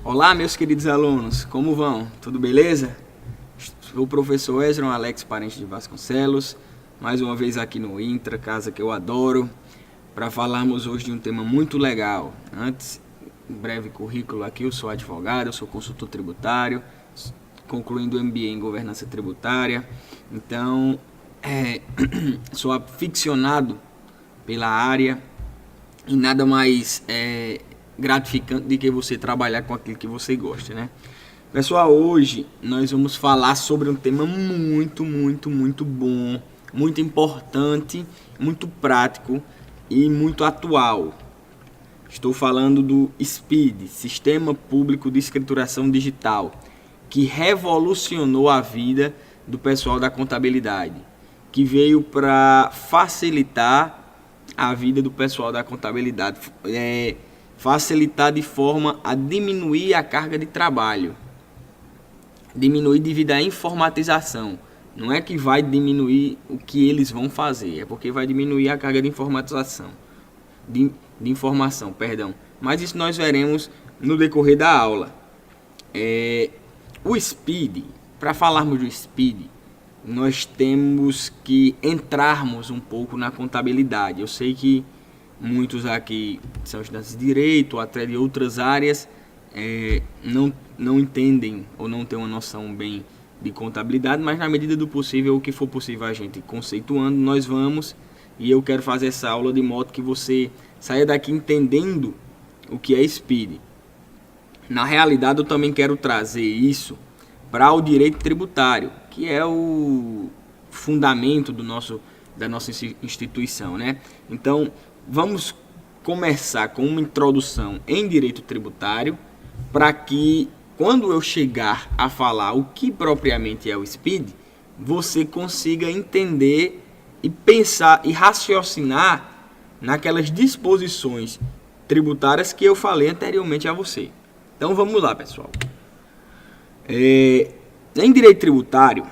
Olá, meus queridos alunos, como vão? Tudo beleza? Sou o professor Ezra Alex Parente de Vasconcelos, mais uma vez aqui no Intra, casa que eu adoro, para falarmos hoje de um tema muito legal. Antes, um breve currículo aqui, eu sou advogado, eu sou consultor tributário, concluindo o MBA em governança tributária, então sou aficionado pela área e nada mais gratificante do que você trabalhar com aquilo que você gosta, né? Pessoal, hoje nós vamos falar sobre um tema muito bom, muito importante, muito prático e muito atual. Estou falando do SPID, Sistema Público de Escrituração Digital, que revolucionou a vida do pessoal da contabilidade, que veio para facilitar a vida do pessoal da contabilidade, facilitar de forma a diminuir a carga de trabalho, diminuir devido à informatização. Não é que vai diminuir o que eles vão fazer, é porque vai diminuir a carga de informatização, de informação, perdão. Mas isso nós veremos no decorrer da aula. O SPID, para falarmos do SPID, nós temos que entrarmos um pouco na contabilidade. Eu sei que muitos aqui são estudantes de direito, até de outras áreas, não entendem ou não têm uma noção bem de contabilidade, mas na medida do possível, o que for possível a gente conceituando, nós vamos, e eu quero fazer essa aula de modo que você saia daqui entendendo o que é SPID. Na realidade, eu também quero trazer isso para o direito tributário, que é o fundamento da nossa instituição, né? Então, vamos começar com uma introdução em direito tributário, para que quando eu chegar a falar o que propriamente é o SPID, você consiga entender e pensar e raciocinar naquelas disposições tributárias que eu falei anteriormente a você. Então vamos lá, pessoal. Em direito tributário,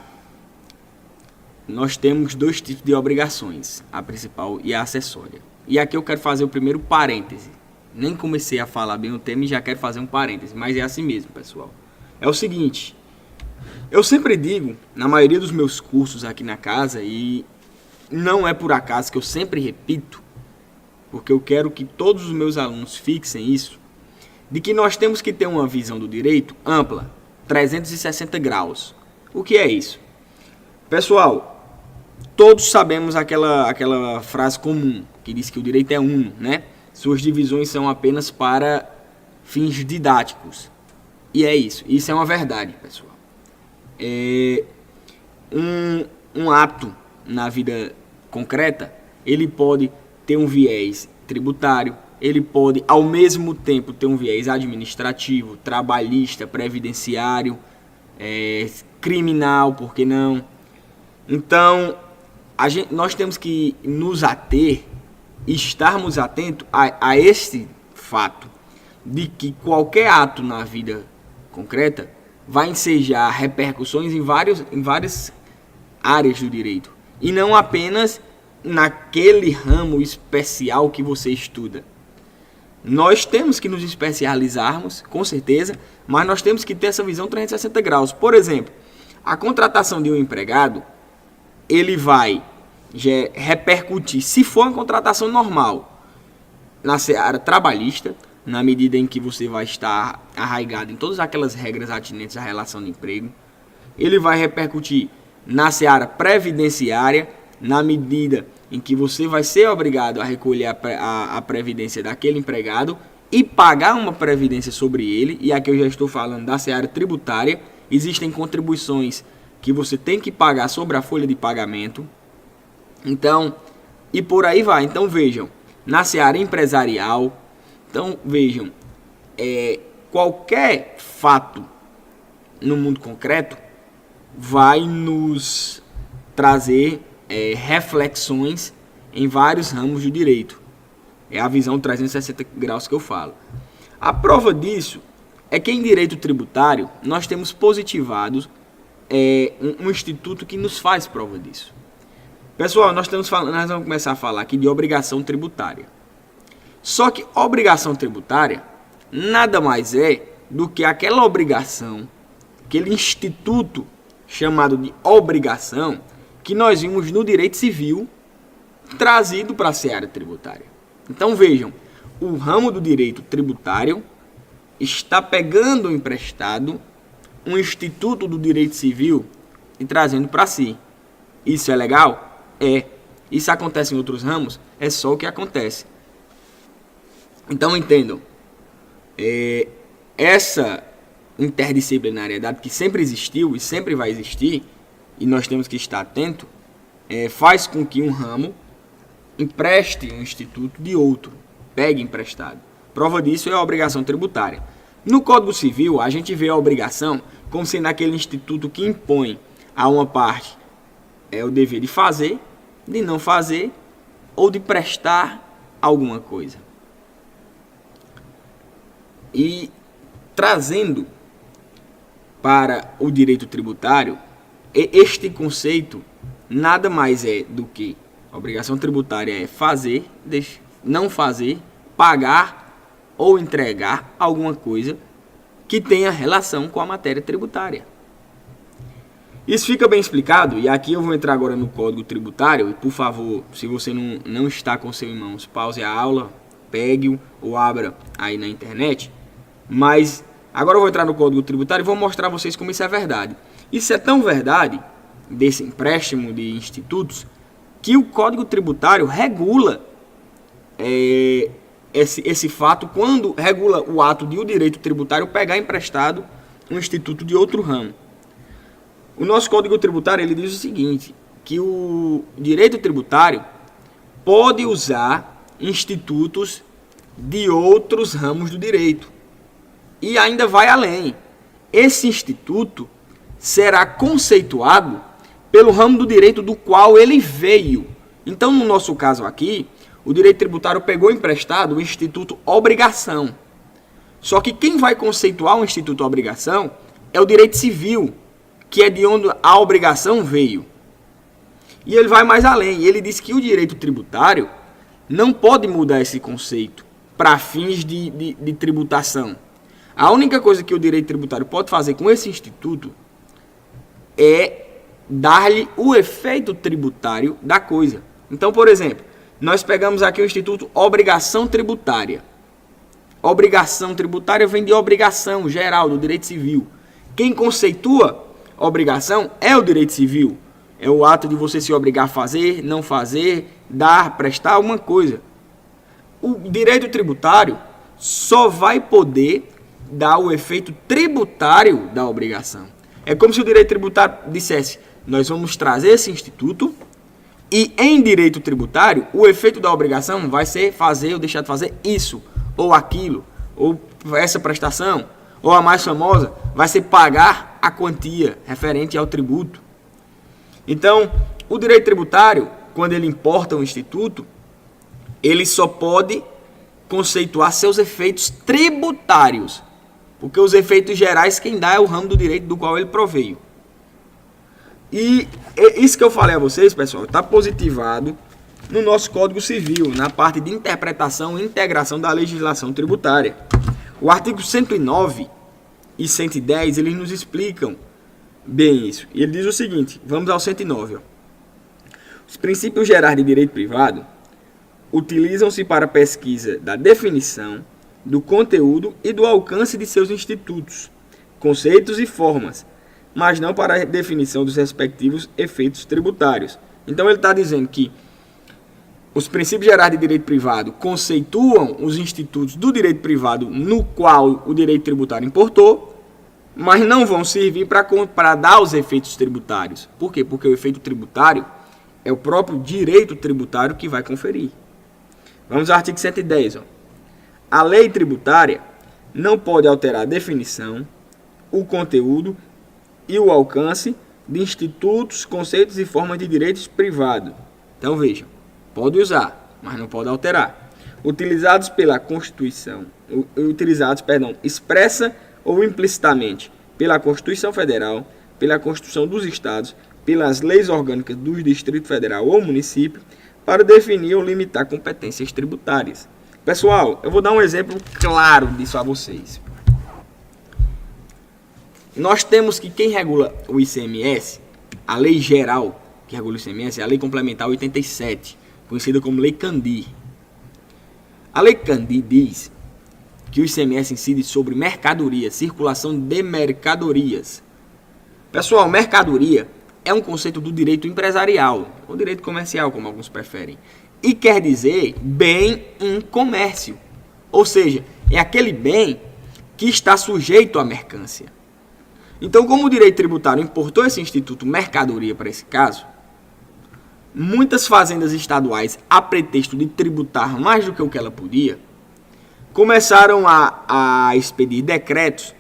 nós temos dois tipos de obrigações, a principal e a acessória. E aqui eu quero fazer o primeiro parêntese. Nem comecei a falar bem o tema e já quero fazer um parêntese, mas é assim mesmo, pessoal. É o seguinte, eu sempre digo, na maioria dos meus cursos aqui na casa, e não é por acaso que eu sempre repito, porque eu quero que todos os meus alunos fixem isso, de que nós temos que ter uma visão do direito ampla, 360 graus. O que é isso? Pessoal, todos sabemos aquela frase comum, que diz que o direito é uno, né? Suas divisões são apenas para fins didáticos. E é isso. Isso é uma verdade, pessoal. Um ato na vida concreta, ele pode ter um viés tributário, ele pode, ao mesmo tempo, ter um viés administrativo, trabalhista, previdenciário, criminal, por que não? Então, nós temos que nos ater, estarmos atentos a este fato de que qualquer ato na vida concreta vai ensejar repercussões em várias áreas do direito e não apenas naquele ramo especial que você estuda. Nós temos que nos especializarmos, com certeza, mas nós temos que ter essa visão 360 graus. Por exemplo, a contratação de um empregado, ele vai repercutir, se for uma contratação normal, na seara trabalhista, na medida em que você vai estar arraigado em todas aquelas regras atinentes à relação de emprego. Ele vai repercutir na seara previdenciária, na medida em que você vai ser obrigado a recolher a previdência daquele empregado e pagar uma previdência sobre ele. E aqui eu já estou falando da seara tributária. Existem contribuições que você tem que pagar sobre a folha de pagamento. Então, e por aí vai. Então vejam, na seara empresarial, então vejam, qualquer fato no mundo concreto vai nos trazer reflexões em vários ramos do direito. É a visão 360 graus que eu falo. A prova disso é que em direito tributário nós temos positivados um instituto que nos faz prova disso. Pessoal, nós vamos começar a falar aqui de obrigação tributária. Só que obrigação tributária nada mais é do que aquela obrigação, aquele instituto chamado de obrigação, que nós vimos no direito civil trazido para a seara tributária. Então vejam, o ramo do direito tributário está pegando emprestado um instituto do direito civil e trazendo para si. Isso é legal? É. Isso acontece em outros ramos? É só o que acontece. Então entendam, essa interdisciplinariedade que sempre existiu e sempre vai existir, e nós temos que estar atento, faz com que um ramo empreste um instituto de outro, pegue emprestado. Prova disso é a obrigação tributária. No Código Civil, a gente vê a obrigação como sendo aquele instituto que impõe a uma parte o dever de fazer, de não fazer ou de prestar alguma coisa. E trazendo para o direito tributário, este conceito nada mais é do que a obrigação tributária é fazer, não fazer, pagar ou entregar alguma coisa que tenha relação com a matéria tributária. Isso fica bem explicado, e aqui eu vou entrar agora no Código Tributário, e por favor, se você não está com seu em mãos, pause a aula, pegue-o ou abra aí na internet, mas agora eu vou entrar no Código Tributário e vou mostrar a vocês como isso é verdade. Isso é tão verdade, desse empréstimo de institutos, que o Código Tributário regula esse fato quando regula o ato de o direito tributário pegar emprestado um instituto de outro ramo. O nosso Código Tributário ele diz o seguinte, que o direito tributário pode usar institutos de outros ramos do direito. E ainda vai além. Esse instituto será conceituado pelo ramo do direito do qual ele veio. Então, no nosso caso aqui, o direito tributário pegou emprestado o instituto obrigação. Só que quem vai conceituar o instituto obrigação é o direito civil, que é de onde a obrigação veio. E ele vai mais além. Ele diz que o direito tributário não pode mudar esse conceito para fins de tributação. A única coisa que o direito tributário pode fazer com esse instituto é dar-lhe o efeito tributário da coisa. Então, por exemplo, nós pegamos aqui o instituto obrigação tributária. Obrigação tributária vem de obrigação geral do direito civil. Quem conceitua obrigação é o direito civil. É o ato de você se obrigar a fazer, não fazer, dar, prestar alguma coisa. O direito tributário só vai poder dar o efeito tributário da obrigação. É como se o direito tributário dissesse, nós vamos trazer esse instituto e em direito tributário o efeito da obrigação vai ser fazer ou deixar de fazer isso, ou aquilo, ou essa prestação, ou a mais famosa, vai ser pagar a quantia referente ao tributo. Então, o direito tributário, quando ele importa um instituto, ele só pode conceituar seus efeitos tributários, porque os efeitos gerais quem dá é o ramo do direito do qual ele proveio. E isso que eu falei a vocês, pessoal, está positivado no nosso Código Civil, na parte de interpretação e integração da legislação tributária. O artigo 109 e 110, eles nos explicam bem isso. E ele diz o seguinte, vamos ao 109. Ó. Os princípios gerais de direito privado utilizam-se para a pesquisa da definição, do conteúdo e do alcance de seus institutos, conceitos e formas, mas não para a definição dos respectivos efeitos tributários. Então ele está dizendo que os princípios gerais de direito privado conceituam os institutos do direito privado no qual o direito tributário importou, mas não vão servir para dar os efeitos tributários. Por quê? Porque o efeito tributário é o próprio direito tributário que vai conferir. Vamos ao artigo 110. Ó. A lei tributária não pode alterar a definição, o conteúdo e o alcance de institutos, conceitos e formas de direitos privados. Então vejam, pode usar, mas não pode alterar. Utilizados pela Constituição, expressa ou implicitamente pela Constituição Federal, pela Constituição dos Estados, pelas leis orgânicas do Distrito Federal ou município, para definir ou limitar competências tributárias. Pessoal, eu vou dar um exemplo claro disso a vocês. nós temos que quem regula o ICMS, a lei geral que regula o ICMS, é a Lei Complementar 87, conhecida como Lei Candir. A Lei Candir diz que o ICMS incide sobre mercadorias, circulação de mercadorias. Pessoal, mercadoria é um conceito do direito empresarial, ou direito comercial, como alguns preferem, e quer dizer bem em comércio, ou seja, é aquele bem que está sujeito à mercância. Então, como o direito tributário importou esse instituto mercadoria para esse caso, muitas fazendas estaduais, a pretexto de tributar mais do que o que ela podia, começaram a expedir decretos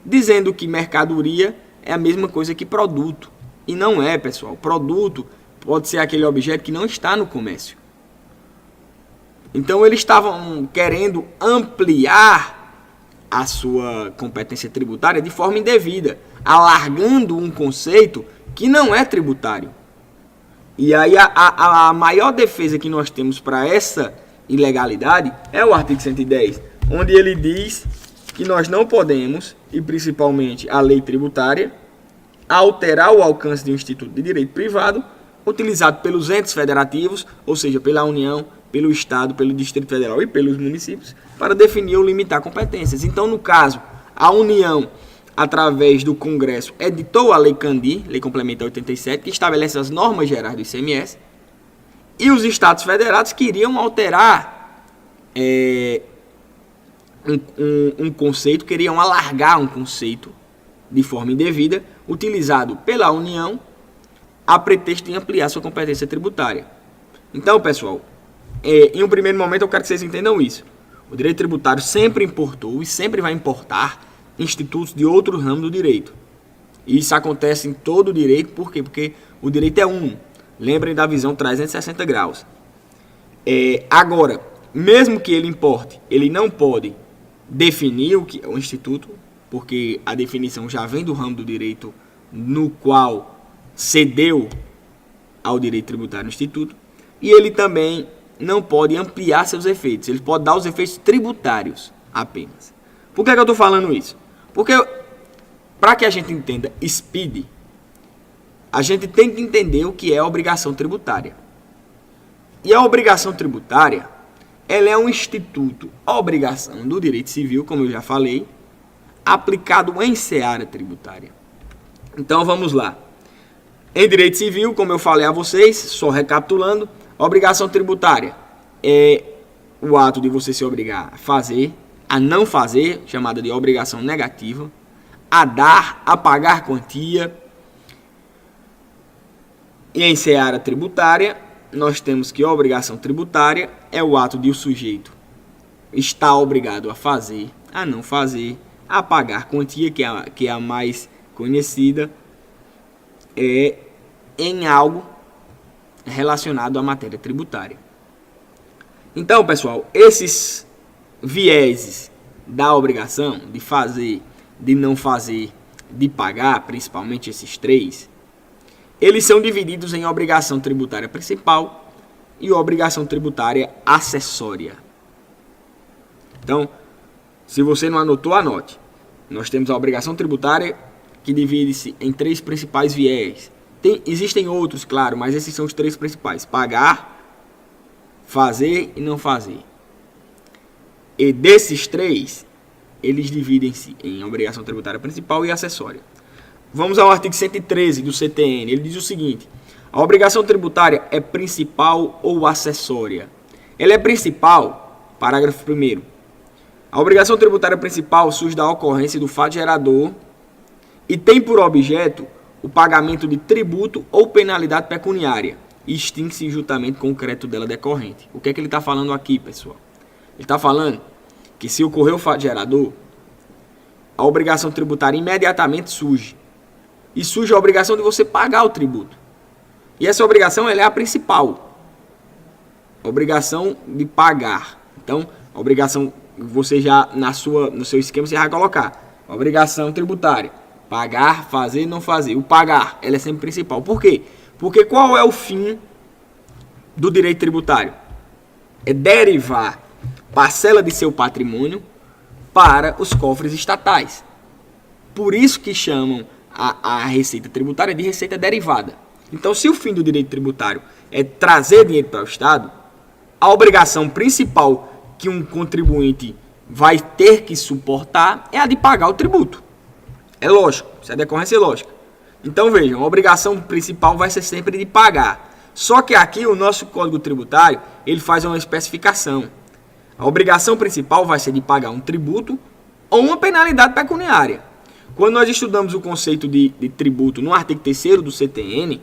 dizendo que mercadoria é a mesma coisa que produto. E não é, pessoal. Produto pode ser aquele objeto que não está no comércio. Então, eles estavam querendo ampliar a sua competência tributária de forma indevida, alargando um conceito que não é tributário. E aí a maior defesa que nós temos para essa ilegalidade é o artigo 110, onde ele diz que nós não podemos, e principalmente a lei tributária, alterar o alcance de um instituto de direito privado utilizado pelos entes federativos, ou seja, pela União, pelo Estado, pelo Distrito Federal e pelos municípios, para definir ou limitar competências. Então, no caso, a União, através do Congresso, editou a Lei Candir, Lei Complementar 87, que estabelece as normas gerais do ICMS, e os Estados Federados queriam alterar um conceito, queriam alargar um conceito de forma indevida, utilizado pela União, a pretexto de ampliar sua competência tributária. Então, pessoal, em um primeiro momento eu quero que vocês entendam isso. O direito tributário sempre importou e sempre vai importar institutos de outro ramo do direito. E isso acontece em todo o direito, por quê? Porque o direito é um. Lembrem da visão 360 graus. Agora, mesmo que ele importe, ele não pode definir o que é o instituto, porque a definição já vem do ramo do direito no qual cedeu ao direito tributário no instituto, e ele também não pode ampliar seus efeitos, ele pode dar os efeitos tributários apenas. Por que eu estou falando isso? Porque, para que a gente entenda SPID, a gente tem que entender o que é a obrigação tributária. E a obrigação tributária, ela é um instituto, obrigação do direito civil, como eu já falei, aplicado em seara tributária. Então, vamos lá. Em direito civil, como eu falei a vocês, só recapitulando, a obrigação tributária é o ato de você se obrigar a fazer, a não fazer, chamada de obrigação negativa, a dar, a pagar quantia. E em seara tributária, nós temos que a obrigação tributária é o ato de o sujeito estar obrigado a fazer, a não fazer, a pagar quantia, que é a mais conhecida, em algo relacionado à matéria tributária. Então, pessoal, esses vieses da obrigação de fazer, de não fazer, de pagar, principalmente esses três, eles são divididos em obrigação tributária principal e obrigação tributária acessória. Então, se você não anotou, anote. Nós temos a obrigação tributária que divide-se em três principais viés. Existem outros, claro, mas esses são os três principais: pagar, fazer e não fazer. E desses três, eles dividem-se em obrigação tributária principal e acessória. Vamos ao artigo 113 do CTN. Ele diz o seguinte: a obrigação tributária é principal ou acessória? Ela é principal, parágrafo 1º. A obrigação tributária principal surge da ocorrência do fato gerador e tem por objeto o pagamento de tributo ou penalidade pecuniária e extingue-se juntamente com o crédito dela decorrente. O que é que ele está falando aqui, pessoal? Ele está falando que se ocorrer o fato gerador, a obrigação tributária imediatamente surge. E surge a obrigação de você pagar o tributo. E essa obrigação ela é a principal. A obrigação de pagar. Então, a obrigação, você já no seu esquema você vai colocar a obrigação tributária: pagar, fazer, não fazer. O pagar, ela é sempre principal. Por quê? Porque qual é o fim do direito tributário? É derivar parcela de seu patrimônio para os cofres estatais. Por isso que chamam a receita tributária de receita derivada. Então, se o fim do direito tributário é trazer dinheiro para o Estado, a obrigação principal que um contribuinte vai ter que suportar é a de pagar o tributo. É lógico, isso é decorrência lógica. Então, vejam, a obrigação principal vai ser sempre de pagar. Só que aqui o nosso Código Tributário, ele faz uma especificação. A obrigação principal vai ser de pagar um tributo ou uma penalidade pecuniária. Quando nós estudamos o conceito de tributo no artigo 3º do CTN,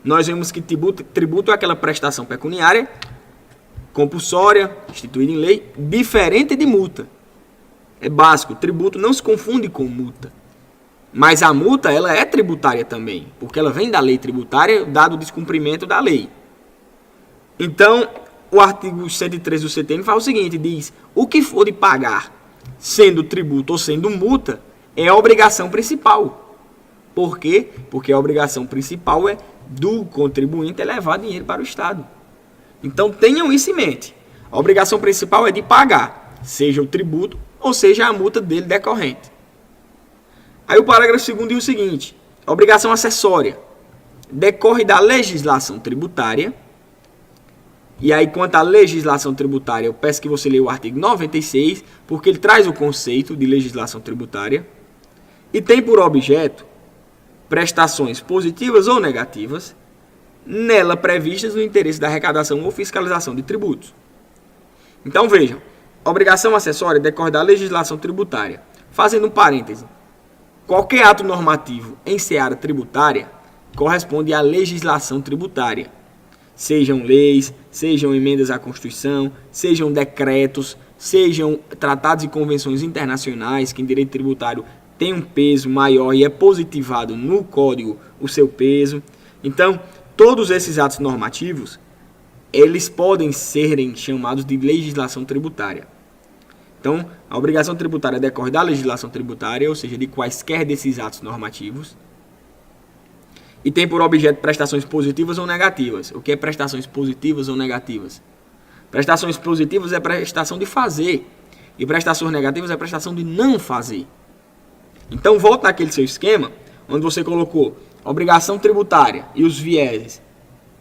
nós vemos que tributo é aquela prestação pecuniária compulsória, instituída em lei, diferente de multa. É básico, tributo não se confunde com multa. Mas a multa, ela é tributária também, porque ela vem da lei tributária, dado o descumprimento da lei. Então, o artigo 103 do CTN fala o seguinte, diz, o que for de pagar, sendo tributo ou sendo multa, é a obrigação principal. Por quê? Porque a obrigação principal é do contribuinte levar dinheiro para o Estado. Então, tenham isso em mente. A obrigação principal é de pagar, seja o tributo ou seja a multa dele decorrente. Aí o parágrafo 2º diz o seguinte, a obrigação acessória decorre da legislação tributária, e aí quanto à legislação tributária, eu peço que você leia o artigo 96, porque ele traz o conceito de legislação tributária, e tem por objeto prestações positivas ou negativas, nela previstas no interesse da arrecadação ou fiscalização de tributos. Então vejam, a obrigação acessória decorre da legislação tributária. Fazendo um parêntese, qualquer ato normativo em seara tributária corresponde à legislação tributária. Sejam leis, sejam emendas à Constituição, sejam decretos, sejam tratados e convenções internacionais que em direito tributário tem um peso maior e é positivado no código o seu peso. Então, todos esses atos normativos, eles podem serem chamados de legislação tributária. Então, a obrigação tributária decorre da legislação tributária, ou seja, de quaisquer desses atos normativos, e tem por objeto prestações positivas ou negativas. O que é prestações positivas ou negativas? Prestações positivas é prestação de fazer, e prestações negativas é prestação de não fazer. Então, volta naquele seu esquema, onde você colocou obrigação tributária e os vieses.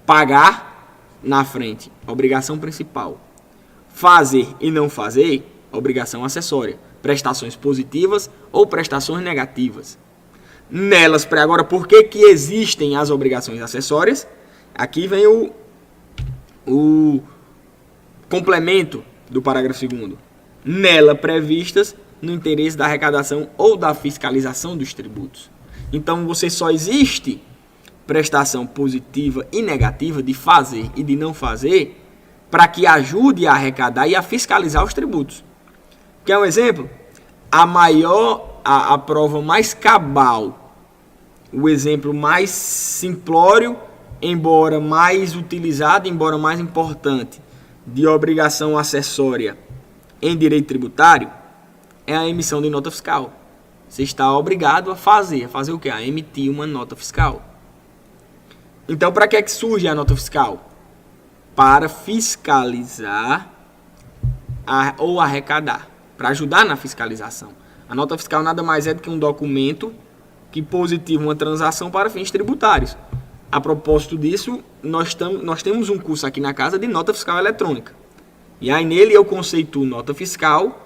Pagar na frente, obrigação principal. Fazer e não fazer, obrigação acessória. Prestações positivas ou prestações negativas. Nelas, agora, por que existem as obrigações acessórias? Aqui vem o complemento do parágrafo 2º. Nela previstas no interesse da arrecadação ou da fiscalização dos tributos. Então, você só existe prestação positiva e negativa de fazer e de não fazer para que ajude a arrecadar e a fiscalizar os tributos. Quer um exemplo? A prova mais cabal, o exemplo mais simplório, embora mais utilizado, embora mais importante, de obrigação acessória em direito tributário, é a emissão de nota fiscal. Você está obrigado a fazer o quê? A emitir uma nota fiscal. Então, para que surge a nota fiscal? Para fiscalizar ou arrecadar, para ajudar na fiscalização. A nota fiscal nada mais é do que um documento que positiva uma transação para fins tributários. A propósito disso, nós temos um curso aqui na casa de nota fiscal eletrônica. E aí nele eu conceituo nota fiscal,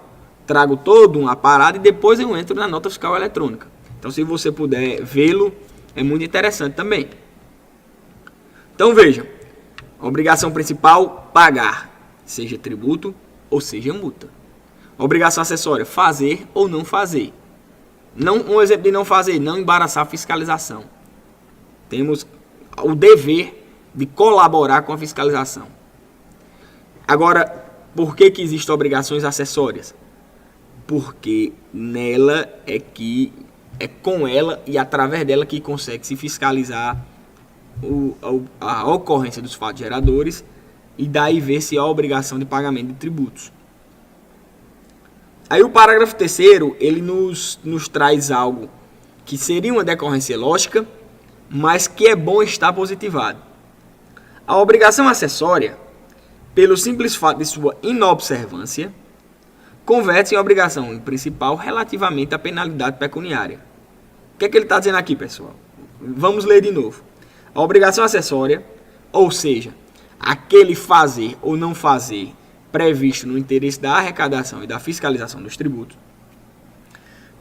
trago todo um aparato e depois eu entro na nota fiscal eletrônica. Então, se você puder vê-lo, é muito interessante também. Então, vejam, a obrigação principal, pagar, seja tributo ou seja multa. A obrigação acessória, fazer ou não fazer. Um exemplo de não fazer, não embaraçar a fiscalização. Temos o dever de colaborar com a fiscalização. Agora, por que existem obrigações acessórias? Porque nela é com ela e através dela que consegue se fiscalizar a ocorrência dos fatos geradores e daí ver-se a obrigação de pagamento de tributos. Aí o parágrafo 3º, ele nos traz algo que seria uma decorrência lógica, mas que é bom estar positivado. A obrigação acessória, pelo simples fato de sua inobservância, converte-se em obrigação principal relativamente à penalidade pecuniária. O que é que ele está dizendo aqui, pessoal? Vamos ler de novo. A obrigação acessória, ou seja, aquele fazer ou não fazer previsto no interesse da arrecadação e da fiscalização dos tributos,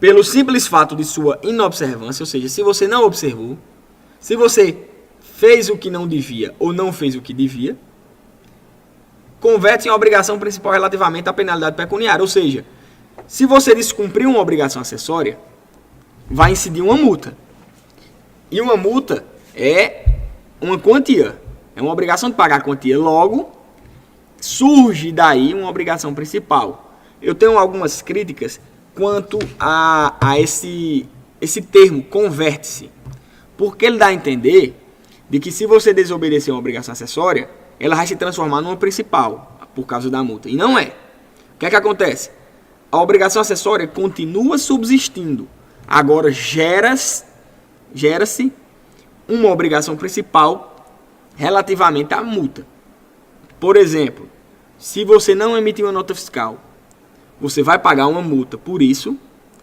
pelo simples fato de sua inobservância, ou seja, se você não observou, se você fez o que não devia ou não fez o que devia, converte em obrigação principal relativamente à penalidade pecuniária. Ou seja, se você descumprir uma obrigação acessória, vai incidir uma multa. E uma multa é uma quantia. É uma obrigação de pagar a quantia. Logo, surge daí uma obrigação principal. Eu tenho algumas críticas quanto a esse termo, converte-se. Porque ele dá a entender de que se você desobedecer uma obrigação acessória, ela vai se transformar numa principal, por causa da multa. E não é. O que é que acontece? A obrigação acessória continua subsistindo. Agora gera-se uma obrigação principal relativamente à multa. Por exemplo, se você não emitir uma nota fiscal, você vai pagar uma multa por isso.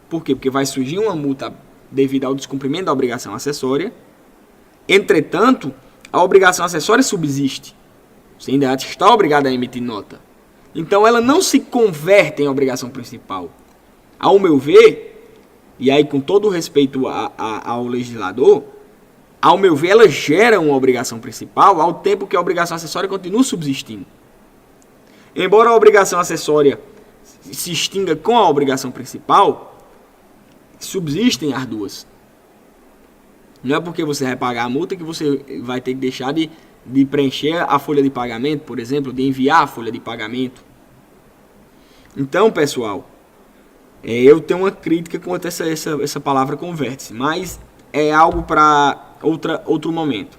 Por quê? Porque vai surgir uma multa devido ao descumprimento da obrigação acessória. Entretanto, a obrigação acessória subsiste. Você ainda está obrigado a emitir nota. Então, ela não se converte em obrigação principal. Ao meu ver, e aí com todo o respeito ao legislador, ao meu ver, ela gera uma obrigação principal ao tempo que a obrigação acessória continua subsistindo. Embora a obrigação acessória se extinga com a obrigação principal, subsistem as duas. Não é porque você vai pagar a multa que você vai ter que deixar de preencher a folha de pagamento, por exemplo, de enviar a folha de pagamento. Então, pessoal, eu tenho uma crítica quanto a essa palavra converte-se, mas é algo para outro momento.